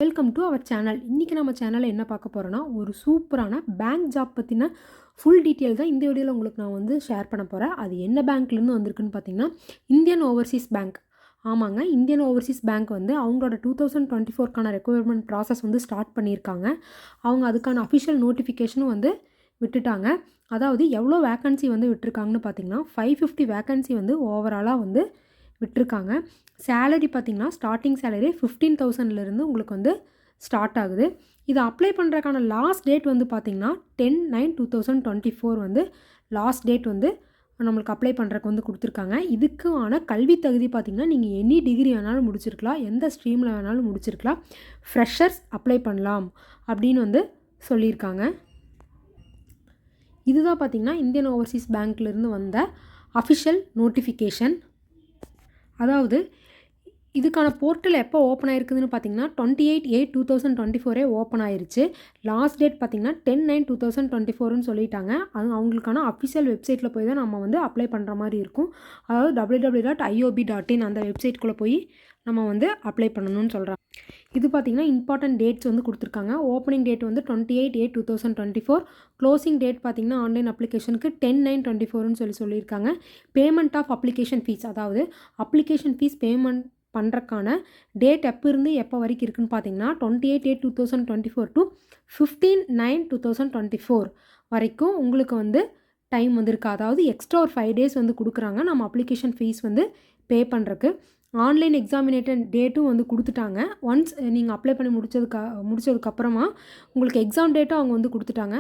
Welcome to our channel. இன்றைக்கி நம்ம சேனலில் என்ன பார்க்க போகிறோன்னா, ஒரு சூப்பரான பேங்க் ஜாப் பற்றின ஃபுல் டீட்டெயில் தான் இந்த வீடியோவில் உங்களுக்கு நான் வந்து ஷேர் பண்ண போகிறேன். அது என்ன பேங்க்லேருந்து வந்திருக்குன்னு பார்த்தீங்கன்னா, இந்தியன் ஓவர்சீஸ் பேங்க். ஆமாங்க, இந்தியன் ஓவர்சீஸ் பேங்க் வந்து அவங்களோட 2024க்கான ரெக்வயர்மெண்ட் ப்ராசஸ் வந்து ஸ்டார்ட் பண்ணியிருக்காங்க. அவங்க அதுக்கான அஃபிஷியல் நோட்டிஃபிகேஷனும் வந்து விட்டுட்டாங்க. அதாவது எவ்வளோ வேக்கன்சி வந்து விட்டுருக்காங்கன்னு பார்த்தீங்கன்னா, 550 வேக்கன்சி வந்து ஓவராலாக வந்து விட்டுருக்காங்க. சேலரி பார்த்திங்கன்னா, ஸ்டார்டிங் சேலரி 15,000லேருந்து உங்களுக்கு வந்து ஸ்டார்ட் ஆகுது. இது அப்ளை பண்ணுறதுக்கான லாஸ்ட் டேட் வந்து பார்த்திங்கன்னா 10/9/2024 வந்து லாஸ்ட் டேட் வந்து நம்மளுக்கு அப்ளை பண்ணுறதுக்கு வந்து கொடுத்துருக்காங்க. இதுக்கான கல்வி தகுதி பார்த்திங்கன்னா, நீங்கள் எனி டிகிரி வேணாலும் முடிச்சிருக்கலாம், எந்த ஸ்ட்ரீமில் வேணாலும் முடிச்சிருக்கலாம், ஃப்ரெஷர்ஸ் அப்ளை பண்ணலாம் அப்படின்னு வந்து சொல்லியிருக்காங்க. இதுதான் பார்த்திங்கன்னா இந்தியன் ஓவர்சீஸ் பேங்க்லேருந்து வந்த அஃபிஷியல் நோட்டிஃபிகேஷன். அதாவது இதுக்கான போர்ட்டல் எப்போ ஓப்பன் ஆயிருக்குதுன்னு பார்த்தீங்கன்னா 28/8/2024 ஓப்பன் ஆயிருச்சு. லாஸ்ட் டேட் பார்த்தீங்கன்னா 10/9/2024ன்னு சொல்லிட்டாங்க. அது அவங்களுக்கான அஃபிஷியல் வெப்சைட்டில் போய் தான் நம்ம வந்து அப்ளை பண்ணுற மாதிரி இருக்கும். அதாவது www.iob.in அந்த வெப்சைட்குள்ளே போய் நம்ம வந்து அப்ளை பண்ணணும்னு சொல்கிறாங்க. இது பார்த்திங்கன்னா இம்பார்ட்டன்ட் டேட்ஸ் வந்து கொடுத்துருக்காங்க. ஓப்பனிங் டேட் வந்து 28/8/2024. க்ளோசிங் டேட் பார்த்திங்கன்னா ஆன்லைன் அப்ளிகேஷனுக்கு 10/9/24ன்னு சொல்லியிருக்காங்க. பேமெண்ட் ஆஃப் அப்ளிகேஷன் ஃபீஸ், அதாவது அப்ளிகேஷன் ஃபீஸ் பேமெண்ட் பண்ணுறக்கான டேட் எப்போ இருந்து எப்போ வரைக்கும் இருக்குதுன்னு பார்த்தீங்கன்னா 28/8/2024 to 15/9/2024 வரைக்கும் உங்களுக்கு வந்து டைம் வந்துருக்கு. அதாவது எக்ஸ்ட்ரா ஒரு 5 days வந்து கொடுக்குறாங்க நம்ம அப்ளிகேஷன் ஃபீஸ் வந்து பே பண்ணுறக்கு. ஆன்லைன் எக்ஸாமினேஷன் டேட்டும் வந்து கொடுத்துட்டாங்க. ஒன்ஸ் நீங்கள் அப்ளை பண்ணி முடித்ததுக்கப்புறமா உங்களுக்கு எக்ஸாம் டேட்டும் அவங்க வந்து கொடுத்துட்டாங்க.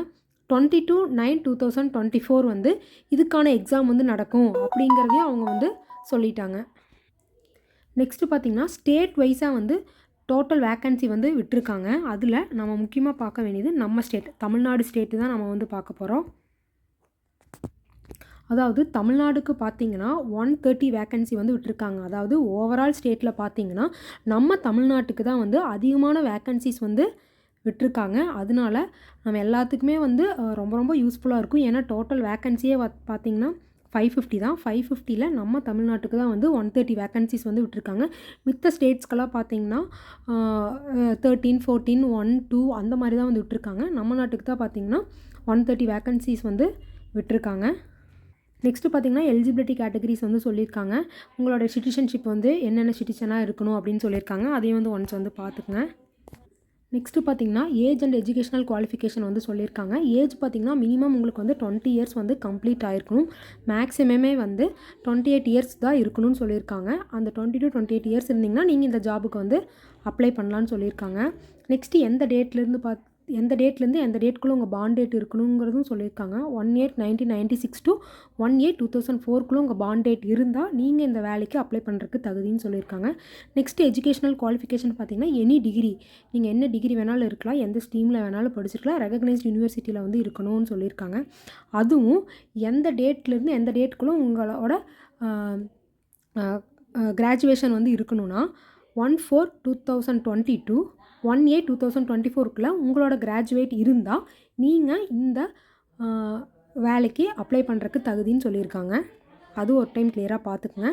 22/9/2024 வந்து இதுக்கான எக்ஸாம் வந்து நடக்கும் அப்படிங்கிறதையும் அவங்க வந்து சொல்லிட்டாங்க. நெக்ஸ்ட்டு பார்த்திங்கன்னா, ஸ்டேட் வைஸாக வந்து டோட்டல் வேக்கன்சி வந்து விட்டுருக்காங்க. அதில் நம்ம முக்கியமாக பார்க்க வேண்டியது நம்ம ஸ்டேட், தமிழ்நாடு ஸ்டேட்டு தான் நம்ம வந்து பார்க்க போகிறோம். அதாவது தமிழ்நாடுக்கு பார்த்திங்கன்னா 130 வேக்கன்சி வந்து விட்டுருக்காங்க. அதாவது ஓவரால் ஸ்டேட்டில் பார்த்திங்கன்னா நம்ம தமிழ்நாட்டுக்கு தான் வந்து அதிகமான வேக்கன்சிஸ் வந்து விட்டுருக்காங்க. அதனால நம்ம எல்லாத்துக்குமே வந்து ரொம்ப ரொம்ப யூஸ்ஃபுல்லாக இருக்கும். ஏன்னா டோட்டல் வேக்கன்சியே பார்த்திங்கன்னா 550 தான். 550ல் நம்ம தமிழ்நாட்டுக்கு தான் வந்து 130 வேக்கன்சிஸ் வந்து விட்டுருக்காங்க. மித்த ஸ்டேட்ஸ்க்கெல்லாம் பார்த்திங்கன்னா 13, 14, 1, 2 அந்த மாதிரி தான் வந்து விட்டுருக்காங்க. நம்ம நாட்டுக்கு தான் பார்த்திங்கன்னா 130 வேக்கன்சிஸ் வந்து விட்டுருக்காங்க. நெக்ஸ்ட்டு பார்த்திங்கன்னா எலிஜிபிலிட்டி கேட்டகரிஸ் வந்து சொல்லியிருக்காங்க. உங்களோட சிட்டிசன்ஷிப் வந்து என்னென்ன சிட்டிசனாக இருக்கணும் அப்படின்னு சொல்லியிருக்காங்க. அதையும் வந்து ஒன்ஸ் வந்து பார்த்துக்குங்க. நெக்ஸ்ட்டு பார்த்திங்கன்னா ஏஜ் அண்ட் எஜுகேஷனல் குவாலிஃபிகேஷன் வந்து சொல்லியிருக்காங்க. ஏஜ் பார்த்திங்கன்னா மினிமம் உங்களுக்கு வந்து 20 years வந்து கம்ப்ளீட் ஆகிருக்கணும். மேக்ஸிமமே வந்து 28 years தான் இருக்கணும்னு சொல்லியிருக்காங்க. அந்த 20 to 28 years இருந்திங்கன்னா நீங்கள் இந்த ஜாபுக்கு வந்து அப்ளை பண்ணலான்னு சொல்லியிருக்காங்க. நெக்ஸ்ட்டு எந்த டேட்லேருந்து எந்த டேட்குள்ளே உங்கள் பாண்ட் டேட் இருக்கணுங்கிறதும் சொல்லியிருக்காங்க. 1/8/1996 to 1/8/2004 உங்கள் பாண்ட் டேட் இருந்தால் நீங்கள் இந்த வேலைக்கு அப்ளை பண்ணுறதுக்கு தகுதின்னு சொல்லியிருக்காங்க. நெக்ஸ்ட்டு எஜுகேஷனல் குவாலிஃபிகேஷன் பார்த்திங்கன்னா எனி டிகிரி, நீங்கள் என்ன டிகிரி வேணாலும் இருக்கலாம், எந்த ஸ்ட்ரீமில் வேணாலும் படிச்சிருக்கலாம், ரெகக்னைஸ்ட் யூனிவர்சிட்டியில் வந்து இருக்கணும்னு சொல்லியிருக்காங்க. அதுவும் எந்த டேட்லேருந்து எந்த டேட்குள்ளே உங்களோட கிராஜுவேஷன் வந்து இருக்கணும்னா 1/4/2020 to 1/8/2024 உங்களோட கிராஜுவேட் இருந்தால் நீங்கள் இந்த வேலைக்கு அப்ளை பண்ணுறதுக்கு தகுதின்னு சொல்லியிருக்காங்க. அது ஒரு டைம் கிளியராக பார்த்துக்குங்க.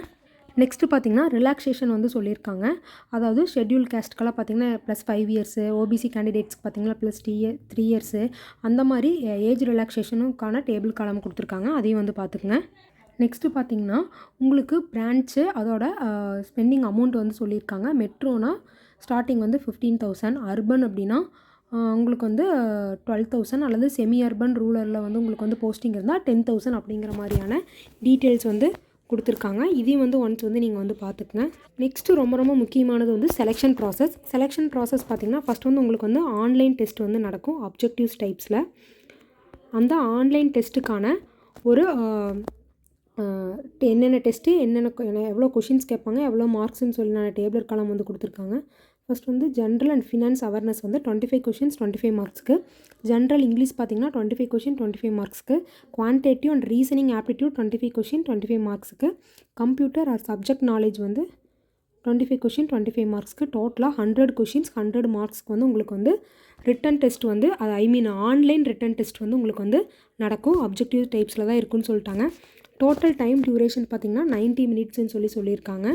நெக்ஸ்ட்டு பார்த்திங்கன்னா ரிலாக்ஸேஷன் வந்து சொல்லியிருக்காங்க. அதாவது ஷெட்யூல் கேஸ்ட்டுக்கெல்லாம் பார்த்திங்கன்னா +5 years, ஓபிசி கேண்டிடேட்ஸ்க்கு பார்த்திங்கன்னா +3 years அந்த மாதிரி ஏஜ் ரிலாக்ஸேஷனுக்கான டேபிள் காலம் கொடுத்துருக்காங்க. அதையும் வந்து பார்த்துக்குங்க. நெக்ஸ்ட்டு பார்த்திங்கன்னா உங்களுக்கு பிரான்ச்சு அதோட ஸ்பெண்டிங் அமௌண்ட் வந்து சொல்லியிருக்காங்க. மெட்ரோனா ஸ்டார்டிங் வந்து 15,000, அர்பன் அப்படின்னா உங்களுக்கு வந்து 12,000, அல்லது செமி அர்பன் ரூரலில் வந்து உங்களுக்கு வந்து போஸ்டிங் இருந்தால் 10,000 அப்படிங்கிற மாதிரியான டீட்டெயில்ஸ் வந்து கொடுத்துருக்காங்க. இதையும் வந்து ஒன்ஸ் வந்து நீங்கள் வந்து பார்த்துக்குங்க. நெக்ஸ்ட்டு ரொம்ப ரொம்ப முக்கியமானது வந்து செலெக்ஷன் ப்ராசஸ் பார்த்திங்கன்னா ஃபஸ்ட் வந்து உங்களுக்கு வந்து ஆன்லைன் டெஸ்ட் வந்து நடக்கும் அப்ஜெக்டிவ்ஸ் டைப்ஸில். அந்த ஆன்லைன் டெஸ்ட்டுக்கான ஒரு என்னென்ன டெஸ்ட்டு எவ்வளோ கொஷின்ஸ் கேட்பாங்க, எவ்வளோ மார்க்ஸ்ன்னு சொல்லி நான் டேபிள் காலம் வந்து கொடுத்துருக்காங்க. ஃபஸ்ட் வந்து ஜென்ரல் அண்ட் ஃபினான்ஸ் அவேர்னஸ் வந்து 25 questions 25 மார்க்ஸ்க்கு. ஜென்ரல் இங்கிலீஷ் பார்த்திங்கன்னா 25 question 25 மார்க்ஸ்க்கு. Quantitative and reasoning aptitude 25 question 25 மார்க்ஸுக்கு. கம்ப்யூட்டர் ஆர் சப்ஜெக்ட் நாலேஜ் வந்து 25 question 25 மார்க்ஸ்க்கு. டோட்டலாக 100 questions 100 மார்க்ஸ்க்கு வந்து உங்களுக்கு வந்து ரிட்டன் டெஸ்ட் வந்து ஆன்லைன் ரிட்டன் டெஸ்ட் வந்து உங்களுக்கு வந்து நடக்கும். அப்ஜெக்டிவ் டைப்ஸில் தான் இருக்குன்னு சொல்லிட்டாங்க. டோட்டல் டைம் டியூரேஷன் பார்த்திங்கன்னா 90 minutesன்னு சொல்லியிருக்காங்க.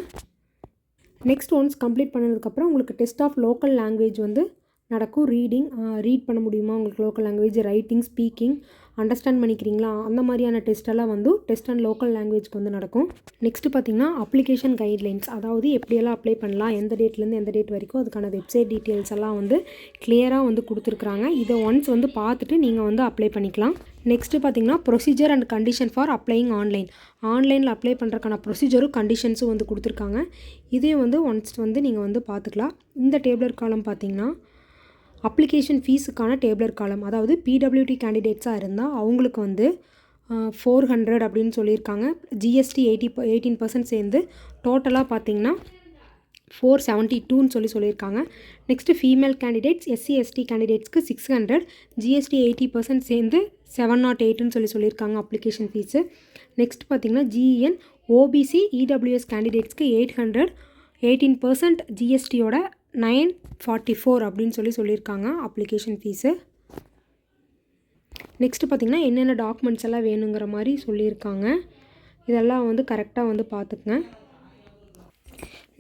நெக்ஸ்ட் ஒன்ஸ் கம்ப்ளீட் பண்ணதுக்கப்புறம் உங்களுக்கு டெஸ்ட் ஆஃப் லோக்கல் லாங்குவேஜ் வந்து நடக்கும். ரீட் பண்ண முடியுமா உங்களுக்கு local language, writing, speaking, understand பண்ணிக்கிறீங்களா, அந்த மாதிரியான டெஸ்ட்டெல்லாம் வந்து டெஸ்ட் அண்ட் லோக்கல் லாங்குவேஜ்க்கு வந்து நடக்கும். நெக்ஸ்ட்டு பார்த்திங்கன்னா அப்ளிகேஷன் கைட்லைன்ஸ், அதாவது எப்படியெல்லாம் அப்ளை பண்ணலாம், எந்த டேட்லேருந்து எந்த டேட் வரைக்கும், அதுக்கான வெப்சைட் டீட்டெயில்ஸ் எல்லாம் வந்து கிளியராக வந்து கொடுத்துருக்குறாங்க. இதை ஒன்ஸ் வந்து பார்த்துட்டு நீங்கள் வந்து அப்ளை பண்ணிக்கலாம். நெக்ஸ்ட்டு பார்த்திங்கன்னா procedure and condition for applying ஆன்லைனில் அப்ளை பண்ணுறதுக்கான ப்ரொசீஜரும் கண்டிஷன்ஸும் வந்து கொடுத்துருக்காங்க. இதே வந்து ஒன்ஸ் வந்து நீங்கள் வந்து பார்த்துக்கலாம். இந்த டேபிளர் காலம் பார்த்திங்கன்னா அப்ளிகேஷன் ஃபீஸுக்கான டேபிளர் காலம், அதாவது பிடபிள்யூடி கேண்டிடேட்ஸாக இருந்தால் அவங்களுக்கு வந்து 400 அப்படின்னு சொல்லியிருக்காங்க. ஜிஎஸ்டி 18% சேர்ந்து டோட்டலாக பார்த்திங்கன்னா 472ன்னு சொல்லியிருக்காங்க. நெக்ஸ்ட்டு ஃபீமேல் கேண்டிடேட்ஸ், எஸ்சி/எஸ்டி கேண்டிடேட்ஸ்க்கு 600, ஜிஎஸ்டி 80% சேர்ந்து 708ன்னு சொல்லியிருக்காங்க அப்ளிகேஷன் ஃபீஸு. நெக்ஸ்ட் பார்த்திங்கன்னா ஜிஎன், ஓபிசி, இடபிள்யூஎஸ் கேண்டிடேட்ஸ்க்கு 800, 18% ஜிஎஸ்டியோட 944 அப்படின்னு சொல்லியிருக்காங்க அப்ளிகேஷன் ஃபீஸு. நெக்ஸ்ட்டு பார்த்திங்கன்னா என்னென்ன டாக்குமெண்ட்ஸ் எல்லாம் வேணுங்கிற மாதிரி சொல்லியிருக்காங்க. இதெல்லாம் வந்து கரெக்டாக வந்து பார்த்துக்குங்க.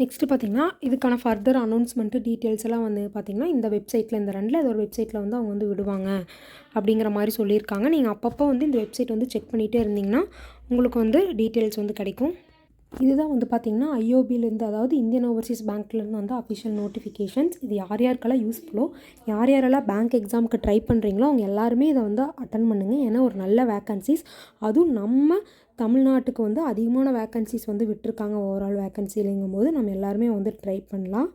நெக்ஸ்ட்டு பார்த்திங்கன்னா இதுக்கான ஃபர்தர் அனௌன்ஸ்மெண்ட்டு டீட்டெயில்ஸ் எல்லாம் வந்து பார்த்திங்கன்னா இந்த வெப்சைட்டில், இந்த ரெண்டில் ஏதோ ஒரு வெப்சைட்டில் வந்து அவங்க வந்து விடுவாங்க அப்படிங்கிற மாதிரி சொல்லியிருக்காங்க. நீங்கள் அப்பப்போ வந்து இந்த வெப்சைட் வந்து செக் பண்ணிகிட்டே இருந்தீங்கன்னா உங்களுக்கு வந்து டீட்டெயில்ஸ் வந்து கிடைக்கும். இதுதான் வந்து பார்த்திங்கன்னா ஐஓபியிலேருந்து, அதாவது இந்தியன் ஓவர்சீஸ் பேங்க்லேருந்து வந்து அஃபிஷியல் நோட்டிஃபிகேஷன்ஸ். இது யாருக்கெல்லாம் யூஸ்ஃபுல்லோ, யாரெல்லாம் பேங்க் எக்ஸாமுக்கு ட்ரை பண்ணுறீங்களோ அவங்க எல்லாருமே இதை வந்து அட்டன் பண்ணுங்கள். ஏன்னா ஒரு நல்ல வேக்கன்சிஸ், அதுவும் நம்ம தமிழ்நாட்டுக்கு வந்து அதிகமான வேக்கன்சிஸ் வந்து விட்டுருக்காங்க. ஓவரால் வேக்கன்சிலிங்கும் போது நம்ம எல்லாருமே வந்து ட்ரை பண்ணலாம்.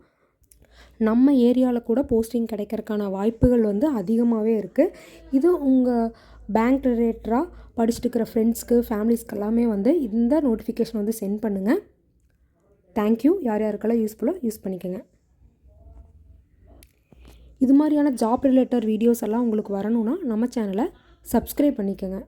நம்ம ஏரியாவில் கூட போஸ்டிங் கிடைக்கிறதுக்கான வாய்ப்புகள் வந்து அதிகமாகவே இருக்குது. இது உங்கள் பேங்க் ரிலேட்டடாக படிச்சுட்டு இருக்கிற ஃப்ரெண்ட்ஸ்க்கு, ஃபேமிலிஸ்க்கு எல்லாமே வந்து இந்த நோட்டிஃபிகேஷன் வந்து சென்ட் பண்ணுங்கள். தேங்க்யூ. யாருக்கெல்லாம் யூஸ்ஃபுல்லோ யூஸ் பண்ணிக்கோங்க. இது மாதிரியான ஜாப் ரிலேட்டட் வீடியோஸ் எல்லாம் உங்களுக்கு வரணும்னா நம்ம சேனலை சப்ஸ்கிரைப் பண்ணிக்கோங்க.